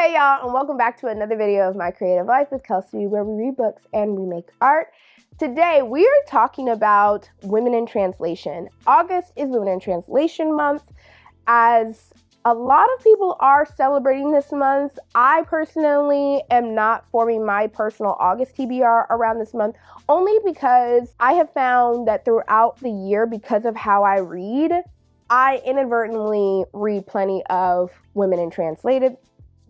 Hey y'all, and welcome back to another video of My Creative Life with Kelssweetie, where we read books and we make art. Today we are talking about women in translation. August is Women in Translation Month. As a lot of people are celebrating this month, I personally am not forming my personal August TBR around this month, only because I have found that throughout the year, because of how I read, I inadvertently read plenty of women in translated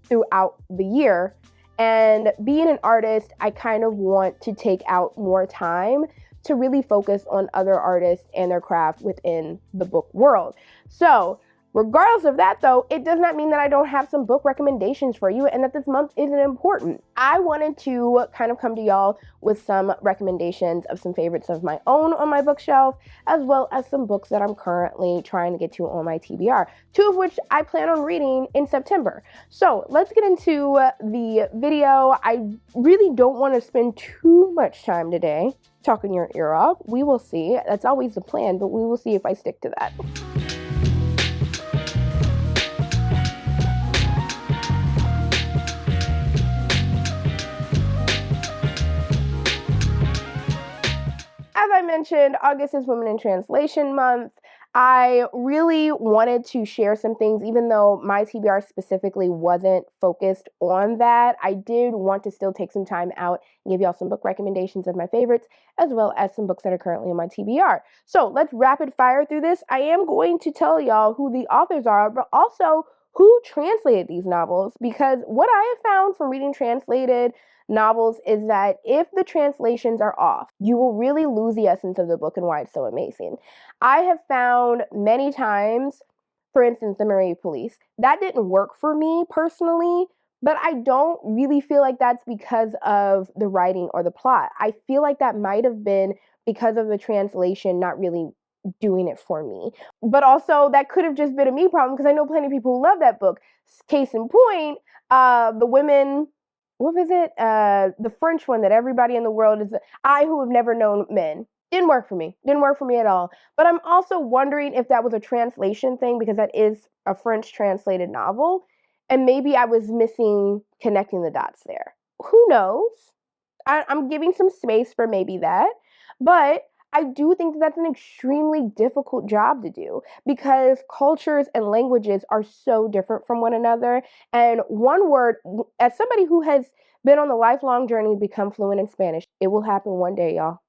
throughout the year. And being an artist, I kind of want to take out more time to really focus on other artists and their craft within the book world. So regardless of that, though, it does not mean that I don't have some book recommendations for you and that this month isn't important. I wanted to kind of come to y'all with some recommendations of some favorites of my own on my bookshelf, as well as some books that I'm currently trying to get to on my TBR, two of which I plan on reading in September. So let's get into the video. I really don't want to spend too much time today talking your ear off. We will see. That's always the plan, but we will see if I stick to that. As I mentioned, August is Women in Translation Month. I really wanted to share some things, even though my TBR specifically wasn't focused on that. I did want to still take some time out and give y'all some book recommendations of my favorites, as well as some books that are currently on my TBR. So let's rapid fire through this. I am going to tell y'all who the authors are, but also who translated these novels, because what I have found from reading translated novels is that if the translations are off, you will really lose the essence of the book and why it's so amazing. I have found many times, for instance, The Married Police, that didn't work for me personally, but I don't really feel like that's because of the writing or the plot. I feel like that might have been because of the translation not really doing it for me. But also that could have just been a me problem, because I know plenty of people who love that book. Case in point, the women... what was it? The French one that everybody in the world is, I Who Have Never Known Men. Didn't work for me. Didn't work for me at all. But I'm also wondering if that was a translation thing, because that is a French translated novel. And maybe I was missing connecting the dots there. Who knows? I'm giving some space for maybe that. But I do think that that's an extremely difficult job to do, because cultures and languages are so different from one another. And one word, as somebody who has been on the lifelong journey to become fluent in Spanish, it will happen one day, y'all.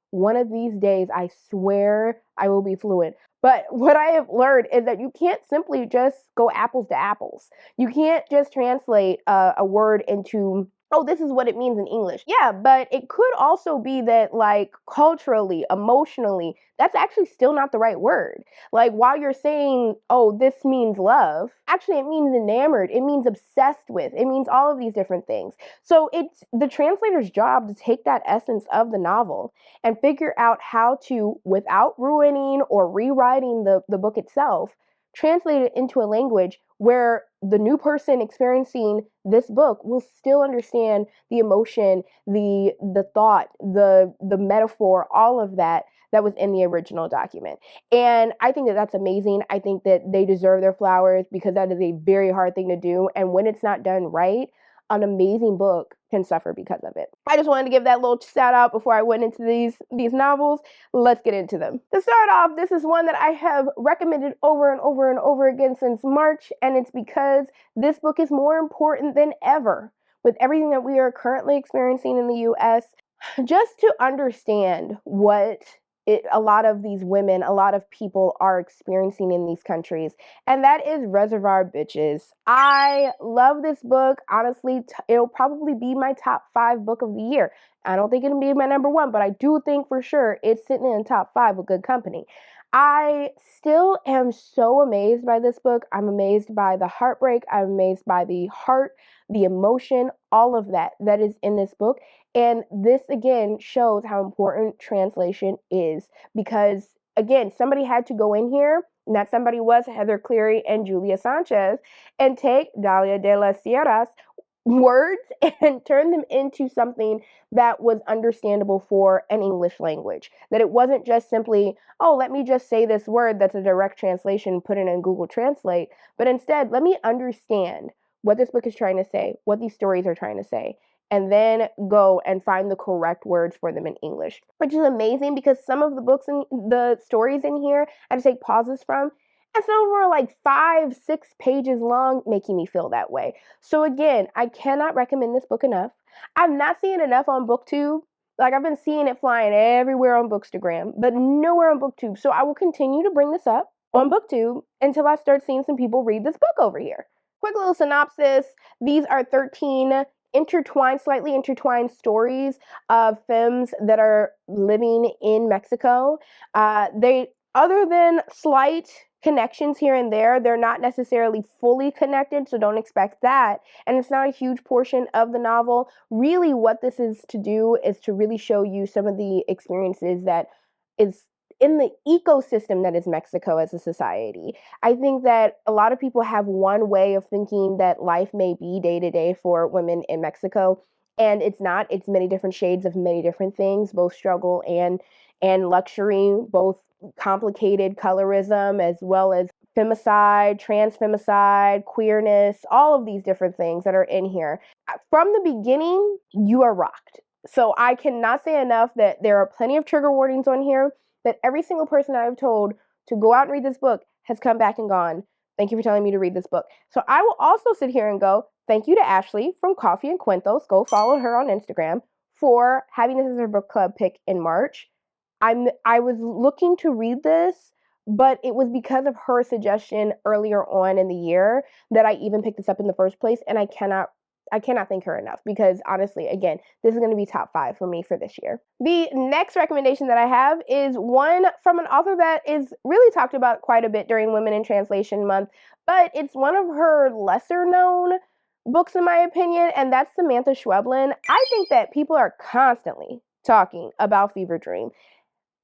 One of these days, I swear I will be fluent. But what I have learned is that you can't simply just go apples to apples. You can't just translate a word into, oh, this is what it means in English. Yeah, but it could also be that, like, culturally, emotionally, that's actually still not the right word. Like, while you're saying, oh, this means love, actually it means enamored, it means obsessed with, it means all of these different things. So it's the translator's job to take that essence of the novel and figure out how to, without ruining or rewriting the book itself, translate it into a language where the new person experiencing this book will still understand the emotion, the thought, the metaphor, all of that was in the original document. And I think that that's amazing. I think that they deserve their flowers, because that is a very hard thing to do. And when it's not done right, an amazing book can suffer because of it. I just wanted to give that little shout out before I went into these novels. Let's get into them. To start off, this is one that I have recommended over and over and over again since March, and it's because this book is more important than ever with everything that we are currently experiencing in the US. Just to understand what a lot of these women, a lot of people are experiencing in these countries, and that is Reservoir Bitches. I love this book. Honestly, it'll probably be my top 5 book of the year. I don't think it'll be my number 1, but I do think for sure it's sitting in the top 5 with good company. I still am so amazed by this book. I'm amazed by the heartbreak. I'm amazed by the heart, the emotion, all of that is in this book. And this, again, shows how important translation is, because, again, somebody had to go in here, and that somebody was Heather Cleary and Julia Sanchez, and take Dalia de las Sierras words and turn them into something that was understandable for an English language. That it wasn't just simply, oh, let me just say this word that's a direct translation, put it in Google Translate, but instead, let me understand what this book is trying to say, what these stories are trying to say, and then go and find the correct words for them in English, which is amazing because some of the books and the stories in here I had to take pauses from, and some were like 5-6 pages long, making me feel that way. So again, I cannot recommend this book enough. I've not seen it enough on BookTube. Like, I've been seeing it flying everywhere on Bookstagram, but nowhere on BookTube. So I will continue to bring this up on BookTube until I start seeing some people read this book over here. Quick little synopsis. These are 13 slightly intertwined stories of femmes that are living in Mexico. Other than slight connections here and there, they're not necessarily fully connected, so don't expect that. And it's not a huge portion of the novel. Really, what this is to do is to really show you some of the experiences that is in the ecosystem that is Mexico as a society. I think that a lot of people have one way of thinking that life may be day to day for women in Mexico, and it's not. It's many different shades of many different things, both struggle and luxury, both complicated colorism as well as femicide, trans femicide, queerness, all of these different things that are in here. From the beginning, you are rocked. So I cannot say enough that there are plenty of trigger warnings on here, that every single person I've told to go out and read this book has come back and gone, thank you for telling me to read this book. So I will also sit here and go, thank you to Ashley from Coffee and Cuentos. Go follow her on Instagram for having this as her book club pick in March. I was looking to read this, but it was because of her suggestion earlier on in the year that I even picked this up in the first place, and I cannot thank her enough because honestly, again, this is going to be top 5 for me for this year. The next recommendation that I have is one from an author that is really talked about quite a bit during Women in Translation Month, but it's one of her lesser known books in my opinion, and that's Samantha Schweblin. I think that people are constantly talking about Fever Dream.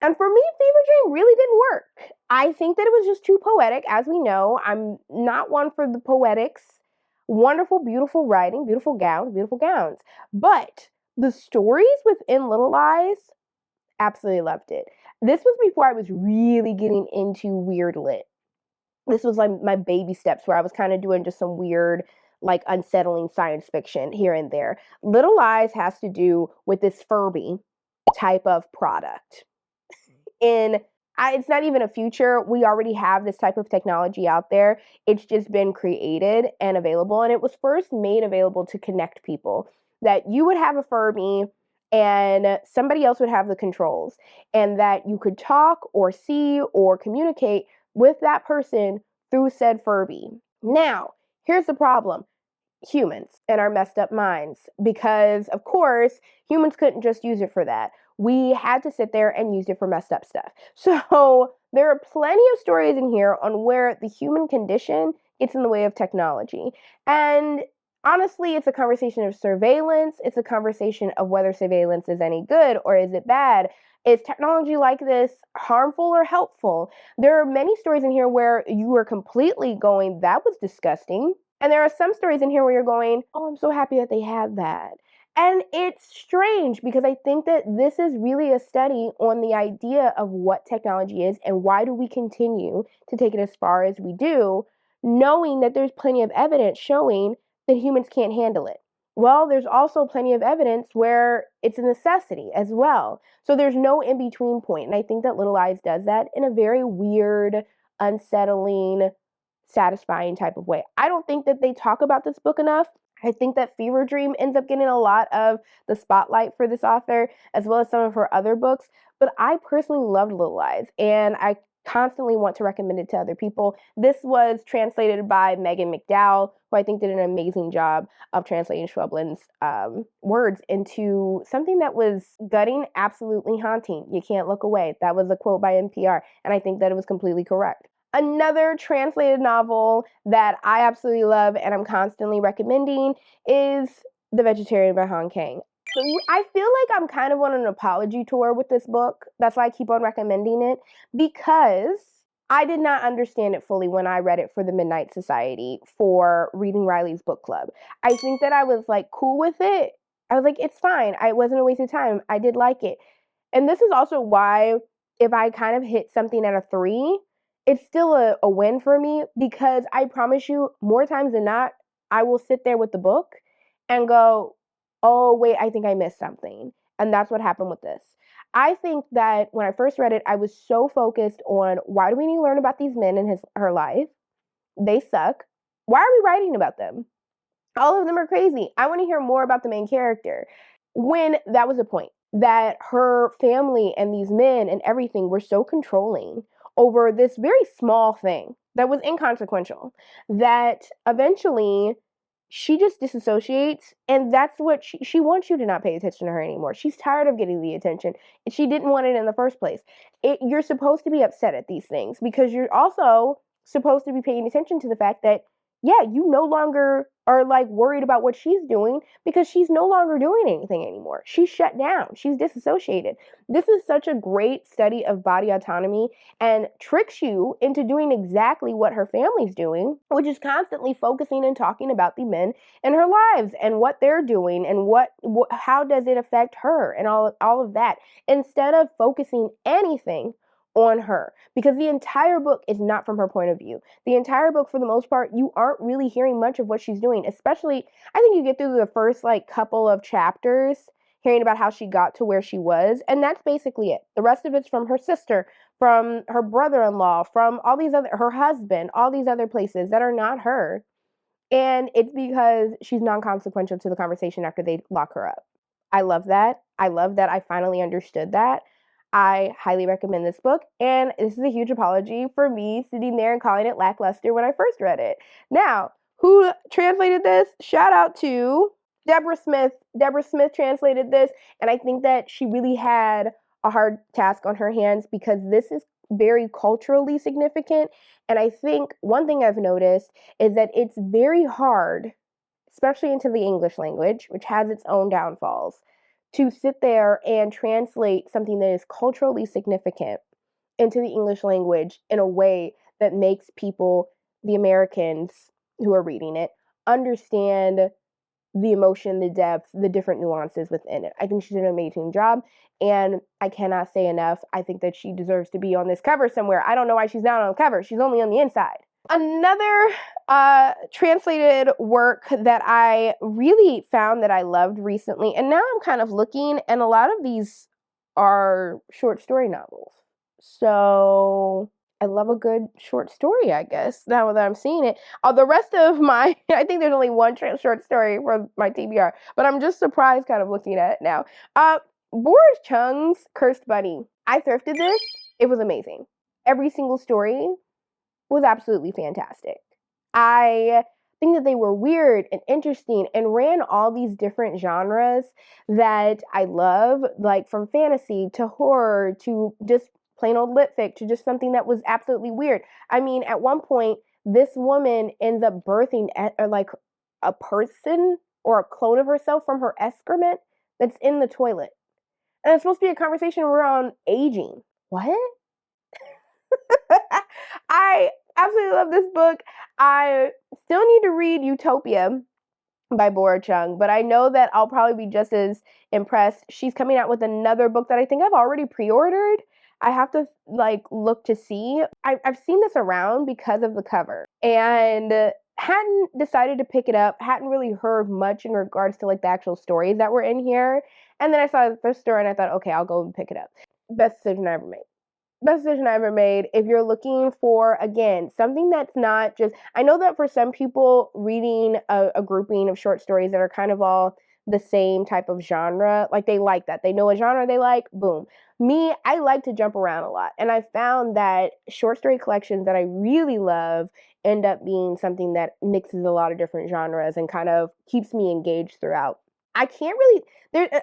And for me, Fever Dream really didn't work. I think that it was just too poetic. As we know, I'm not one for the poetics. Wonderful, beautiful writing, beautiful gowns, beautiful gowns. But the stories within Little Lies, absolutely loved it. This was before I was really getting into weird lit. This was like my baby steps where I was kind of doing just some weird, like unsettling science fiction here and there. Little Lies has to do with this Furby type of product. It's not even a future. We already have this type of technology out there. It's just been created and available. And it was first made available to connect people. That you would have a Furby and somebody else would have the controls. And that you could talk or see or communicate with that person through said Furby. Now, here's the problem. Humans and our messed up minds. Because, of course, humans couldn't just use it for that. We had to sit there and use it for messed up stuff. So there are plenty of stories in here on where the human condition gets in the way of technology. And honestly, it's a conversation of surveillance. It's a conversation of whether surveillance is any good or is it bad. Is technology like this harmful or helpful? There are many stories in here where you are completely going, that was disgusting. And there are some stories in here where you're going, oh, I'm so happy that they had that. And it's strange because I think that this is really a study on the idea of what technology is and why do we continue to take it as far as we do, knowing that there's plenty of evidence showing that humans can't handle it. Well, there's also plenty of evidence where it's a necessity as well. So there's no in-between point. And I think that Little Lies does that in a very weird, unsettling, satisfying type of way. I don't think that they talk about this book enough. I think that Fever Dream ends up getting a lot of the spotlight for this author, as well as some of her other books. But I personally loved Little Lies, and I constantly want to recommend it to other people. This was translated by Megan McDowell, who I think did an amazing job of translating Schweblin's words into something that was gutting, absolutely haunting. You can't look away. That was a quote by NPR, and I think that it was completely correct. Another translated novel that I absolutely love and I'm constantly recommending is The Vegetarian by Han Kang. So I feel like I'm kind of on an apology tour with this book. That's why I keep on recommending it, because I did not understand it fully when I read it for the Midnight Society for Reading Riley's book club. I think that I was like cool with it. I was like, it's fine. It wasn't a waste of time. I did like it. And this is also why if I kind of hit something at a 3, it's still a win for me, because I promise you, more times than not, I will sit there with the book and go, oh, wait, I think I missed something. And that's what happened with this. I think that when I first read it, I was so focused on why do we need to learn about these men in her life? They suck. Why are we writing about them? All of them are crazy. I want to hear more about the main character. When that was the point, that her family and these men and everything were so controlling over this very small thing that was inconsequential, that eventually she just disassociates, and that's what she wants you to not pay attention to her anymore. She's tired of getting the attention. She didn't want it in the first place. You're supposed to be upset at these things because you're also supposed to be paying attention to the fact that, yeah, you no longer are like worried about what she's doing because she's no longer doing anything anymore. She's shut down. She's disassociated. This is such a great study of body autonomy and tricks you into doing exactly what her family's doing, which is constantly focusing and talking about the men in her lives and what they're doing and how does it affect her and all of that, instead of focusing anything on her, because the entire book is not from her point of view. The entire book, for the most part, you aren't really hearing much of what she's doing, especially, I think you get through the first like couple of chapters hearing about how she got to where she was, and that's basically it. The rest of it's from her sister, from her brother-in-law, from all these other, her husband, all these other places that are not her, and it's because she's non-consequential to the conversation after they lock her up. I love that. I love that I finally understood that. I highly recommend this book, and this is a huge apology for me sitting there and calling it lackluster when I first read it. Now, who translated this? Shout out to Deborah Smith. Deborah Smith translated this, and I think that she really had a hard task on her hands because this is very culturally significant, and I think one thing I've noticed is that it's very hard, especially into the English language, which has its own downfalls, to sit there and translate something that is culturally significant into the English language in a way that makes people, the Americans who are reading it, understand the emotion, the depth, the different nuances within it. I think she did an amazing job, and I cannot say enough. I think that she deserves to be on this cover somewhere. I don't know why she's not on the cover. She's only on the inside. Another translated work that I really found that I loved recently, and now I'm kind of looking, and a lot of these are short story novels. So I love a good short story, I guess, now that I'm seeing it. The rest of my, I think there's only one short story for my TBR, but I'm just surprised kind of looking at it now. Boris Chung's Cursed Bunny. I thrifted this. It was amazing. Every single story was absolutely fantastic. I think that they were weird and interesting and ran all these different genres that I love, like from fantasy to horror to just plain old lit fic to just something that was absolutely weird. I mean, at one point, this woman ends up birthing like a person or a clone of herself from her excrement that's in the toilet. And it's supposed to be a conversation around aging. What? I absolutely love this book. I still need to read Utopia by Bora Chung, but I know that I'll probably be just as impressed. She's coming out with another book that I think I've already pre-ordered. I have to like look to see. I've seen this around because of the cover and hadn't decided to pick it up, hadn't really heard much in regards to like the actual stories that were in here. And then I saw the first story and I thought, okay, I'll go and pick it up. Best decision I ever made. Best decision I ever made. If you're looking for, again, something that's not just, I know that for some people, reading a grouping of short stories that are kind of all the same type of genre, like they like that. They know a genre they like, boom. Me, I like to jump around a lot. And I found that short story collections that I really love end up being something that mixes a lot of different genres and kind of keeps me engaged throughout. I can't really,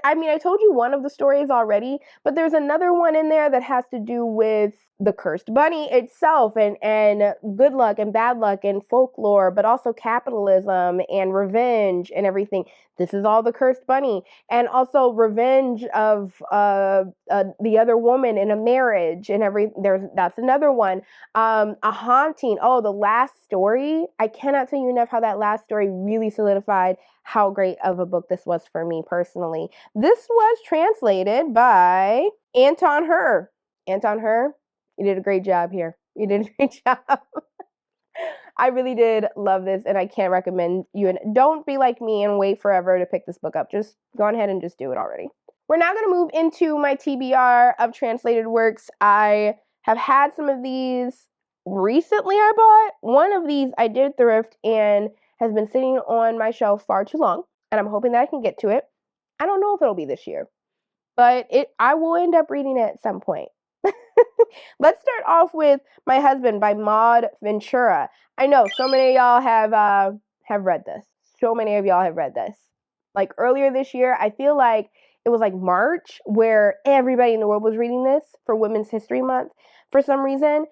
I told you one of the stories already, but there's another one in there that has to do with the cursed bunny itself and good luck and bad luck and folklore, but also capitalism and revenge and everything. This is all the cursed bunny, and also revenge of the other woman in a marriage and that's another one. A haunting. Oh, the last story. I cannot tell you enough how that last story really solidified how great of a book this was for me personally. This was translated by Anton Her. Anton Her, you did a great job here. You did a great job. I really did love this, and I can't recommend you. And don't be like me and wait forever to pick this book up. Just go ahead and just do it already. We're now going to move into my TBR of translated works. I have had some of these recently. I bought one of these. I did thrift and has been sitting on my shelf far too long, and I'm hoping that I can get to it. I don't know if it'll be this year, but I will end up reading it at some point. Let's start off with My Husband by Maud Ventura. I know so many of y'all have read this. So many of y'all have read this. Like earlier this year, I feel like it was like March where everybody in the world was reading this for Women's History Month for some reason.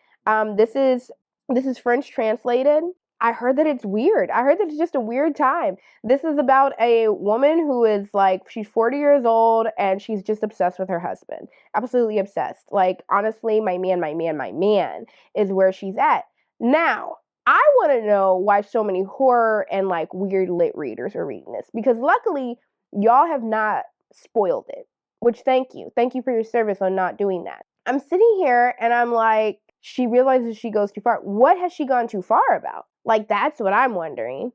This is French translated. I heard that it's weird. I heard that it's just a weird time. This is about a woman who is like, she's 40 years old and she's just obsessed with her husband. Absolutely obsessed. Like, honestly, my man is where she's at. Now, I want to know why so many horror and like weird lit readers are reading this, because luckily y'all have not spoiled it, which thank you. Thank you for your service on not doing that. I'm sitting here and I'm like, she realizes she goes too far. What has she gone too far about? Like, that's what I'm wondering.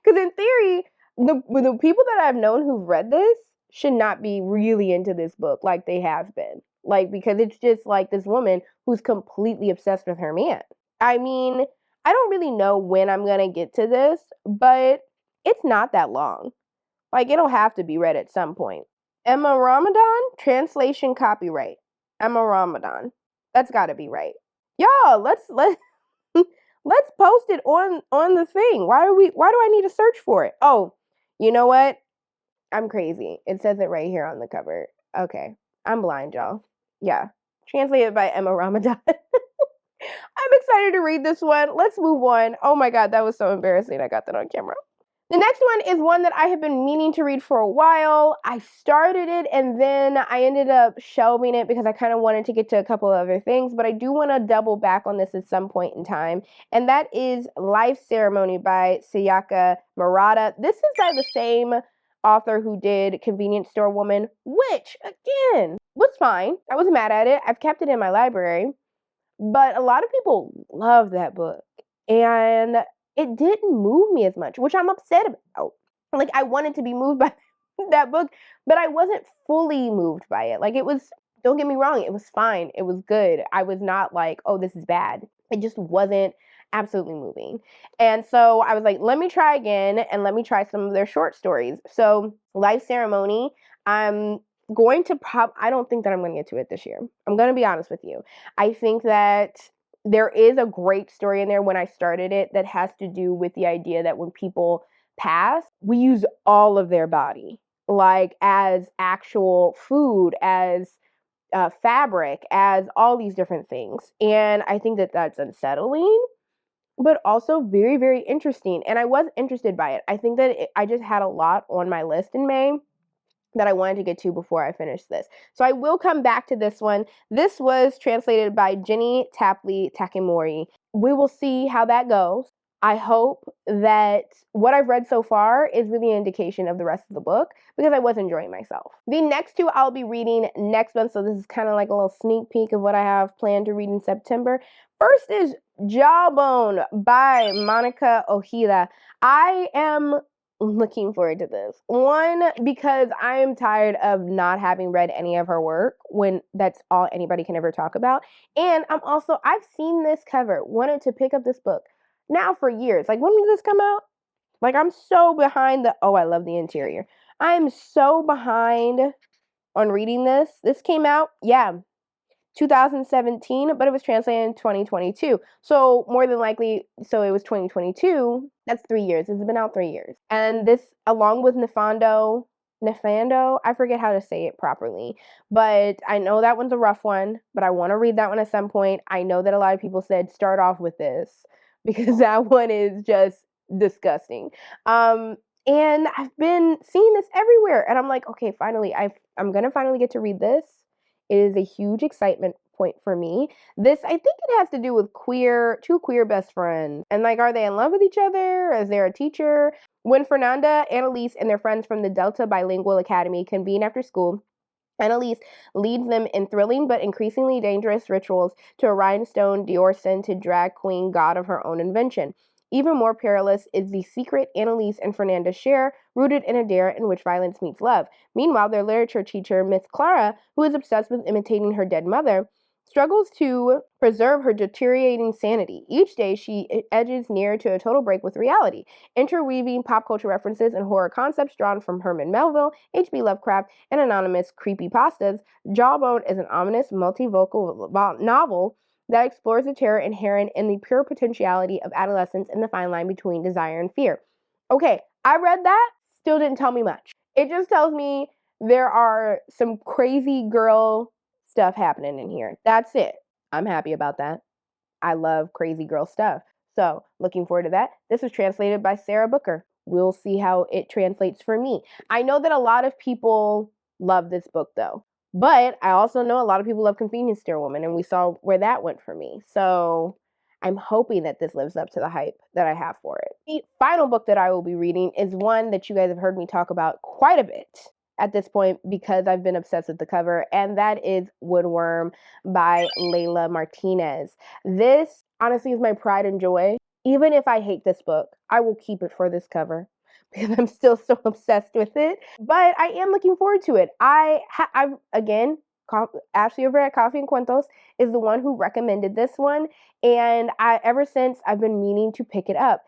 Because in theory, the people that I've known who've read this should not be really into this book like they have been. Like, because it's just like this woman who's completely obsessed with her man. I mean, I don't really know when I'm going to get to this, but it's not that long. Like, it'll have to be read at some point. Emma Ramadan, translation copyright. Emma Ramadan. That's got to be right. Y'all, let's post it on the thing. Why do I need to search for it? Oh, you know what? I'm crazy. It says it right here on the cover. Okay. I'm blind, y'all. Yeah. Translated by Emma Ramadan. I'm excited to read this one. Let's move on. Oh my God, that was so embarrassing. I got that on camera. The next one is one that I have been meaning to read for a while. I started it and then I ended up shelving it because I kind of wanted to get to a couple of other things, but I do want to double back on this at some point in time, and that is Life Ceremony by Sayaka Murata. This is by the same author who did Convenience Store Woman, which, again, was fine. I wasn't mad at it. I've kept it in my library, but a lot of people love that book, and it didn't move me as much, which I'm upset about. Like, I wanted to be moved by that book, but I wasn't fully moved by it. Like, it was, don't get me wrong, it was fine. It was good. I was not like, oh, this is bad. It just wasn't absolutely moving. And so I was like, let me try again and let me try some of their short stories. So Life Ceremony, I'm going to I don't think that I'm going to get to it this year. I'm going to be honest with you. I think that there is a great story in there when I started it that has to do with the idea that when people pass, we use all of their body, like as actual food, as fabric, as all these different things. And I think that that's unsettling, but also very, very interesting. And I was interested by it. I think that I just had a lot on my list in May that I wanted to get to before I finished this. So I will come back to this one. This was translated by Jenny Tapley Takemori. We will see how that goes. I hope that what I've read so far is really an indication of the rest of the book, because I was enjoying myself. The next two I'll be reading next month, so this is kind of like a little sneak peek of what I have planned to read in September. First is Jawbone by Monica Ojeda. I am looking forward to this. One, because I am tired of not having read any of her work when that's all anybody can ever talk about. And I've seen this cover, wanted to pick up this book now for years. Like, when did this come out? Like, I'm so behind I love the interior. I'm so behind on reading this. This came out, 2017, but it was translated in 2022. So more than likely, so it was 2022. That's 3 years. It's been out 3 years. And this, along with Nefando, I forget how to say it properly, but I know that one's a rough one, but I want to read that one at some point. I know that a lot of people said start off with this because that one is just disgusting. And I've been seeing this everywhere, and I'm like, okay, finally, I'm gonna finally get to read this. It is a huge excitement point for me. This, I think it has to do with two queer best friends. And like, are they in love with each other? Is there a teacher? When Fernanda, Annalise, and their friends from the Delta Bilingual Academy convene after school, Annalise leads them in thrilling but increasingly dangerous rituals to a rhinestone Dior-scented drag queen god of her own invention. Even more perilous is the secret Annalise and Fernanda share, rooted in a dare in which violence meets love. Meanwhile, their literature teacher, Miss Clara, who is obsessed with imitating her dead mother, struggles to preserve her deteriorating sanity. Each day, she edges nearer to a total break with reality, interweaving pop culture references and horror concepts drawn from Herman Melville, H.P. Lovecraft, and anonymous creepypastas. Jawbone is an ominous, multivocal novel that explores the terror inherent in the pure potentiality of adolescence and the fine line between desire and fear. Okay, I read that, still didn't tell me much. It just tells me there are some crazy girl stuff happening in here. That's it. I'm happy about that. I love crazy girl stuff. So, looking forward to that. This was translated by Sarah Booker. We'll see how it translates for me. I know that a lot of people love this book, though. But I also know a lot of people love Convenience Store Woman, and we saw where that went for me. So, I'm hoping that this lives up to the hype that I have for it. The final book that I will be reading is one that you guys have heard me talk about quite a bit at this point because I've been obsessed with the cover, and that is Woodworm by Layla Martinez. This, honestly, is my pride and joy. Even if I hate this book, I will keep it for this cover because I'm still so obsessed with it. But I am looking forward to it. Again, Ashley over at Coffee and Cuentos is the one who recommended this one, and ever since I've been meaning to pick it up.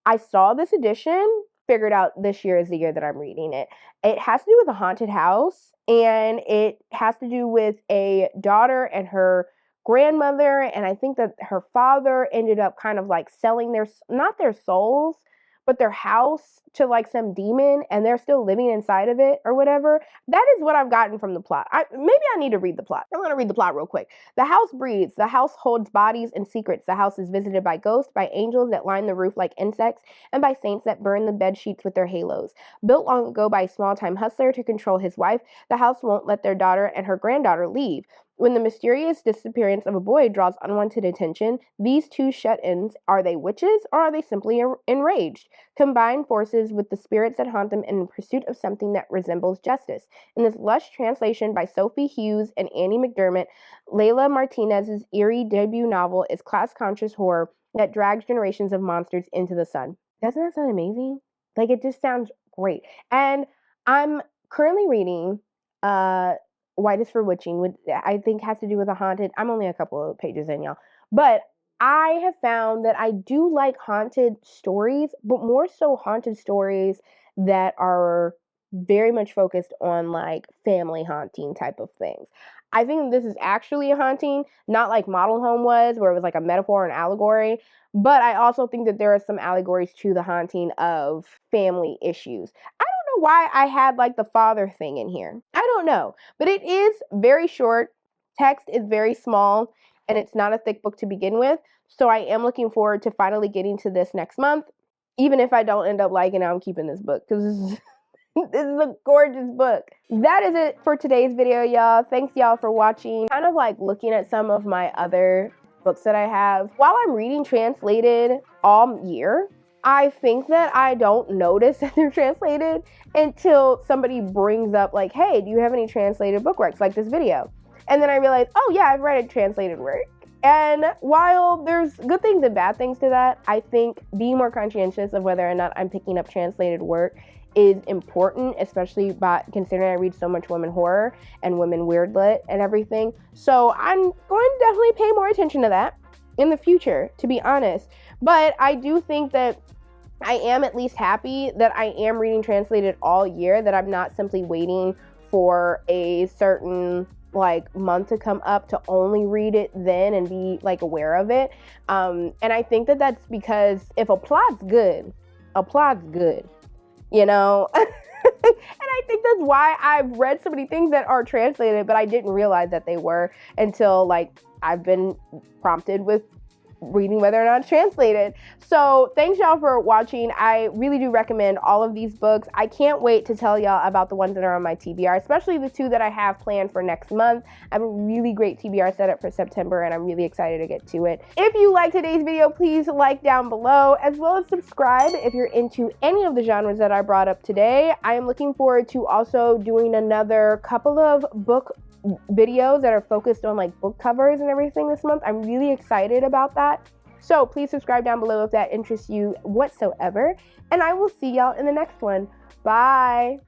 I saw this edition, figured out this year is the year that I'm reading it. It has to do with a haunted house, and it has to do with a daughter and her grandmother, and I think that her father ended up kind of like selling not their souls, but their house to like some demon, and they're still living inside of it or whatever. That is what I've gotten from the plot. Maybe I need to read the plot. I'm going to read the plot real quick. The house breathes. The house holds bodies and secrets. The house is visited by ghosts, by angels that line the roof like insects, and by saints that burn the bed sheets with their halos. Built long ago by a small-time hustler to control his wife, the house won't let their daughter and her granddaughter leave. When the mysterious disappearance of a boy draws unwanted attention, these two shut-ins, are they witches or are they simply enraged? Combine forces with the spirits that haunt them in pursuit of something that resembles justice. In this lush translation by Sophie Hughes and Annie McDermott, Layla Martinez's eerie debut novel is class-conscious horror that drags generations of monsters into the sun. Doesn't that sound amazing? Like, it just sounds great. And I'm currently reading White is for Witching, which I think has to do with a haunted. I'm only a couple of pages in, y'all. But I have found that I do like haunted stories, but more so haunted stories that are very much focused on like family haunting type of things. I think this is actually a haunting, not like Model Home was, where it was like a metaphor and allegory. But I also think that there are some allegories to the haunting of family issues. I don't know why I had like the father thing in here. I don't know. But it is very short. Text is very small, and it's not a thick book to begin with. So I am looking forward to finally getting to this next month. Even if I don't end up liking it, I'm keeping this book because this is a gorgeous book. That is it for today's video, y'all. Thanks, y'all, for watching. Kind of like looking at some of my other books that I have. While I'm reading translated all year, I think that I don't notice that they're translated until somebody brings up like, hey, do you have any translated book recs like this video? And then I realize, oh yeah, I've read a translated work. And while there's good things and bad things to that, I think being more conscientious of whether or not I'm picking up translated work is important, especially by considering I read so much women horror and women weird lit and everything. So I'm going to definitely pay more attention to that in the future, to be honest. But I do think that I am at least happy that I am reading translated all year, that I'm not simply waiting for a certain like month to come up to only read it then and be like aware of it. And I think that that's because if a plot's good, you know? And I think that's why I've read so many things that are translated, but I didn't realize that they were until like I've been prompted with reading whether or not it's translated. So thanks y'all for watching. I really do recommend all of these books. I can't wait to tell y'all about the ones that are on my TBR, especially the 2 that I have planned for next month. I have a really great TBR set up for September, and I'm really excited to get to it. If you like today's video, please like down below, as well as subscribe if you're into any of the genres that I brought up today. I am looking forward to also doing another couple of book videos that are focused on like book covers and everything this month. I'm really excited about that. So please subscribe down below if that interests you whatsoever. And I will see y'all in the next one. Bye.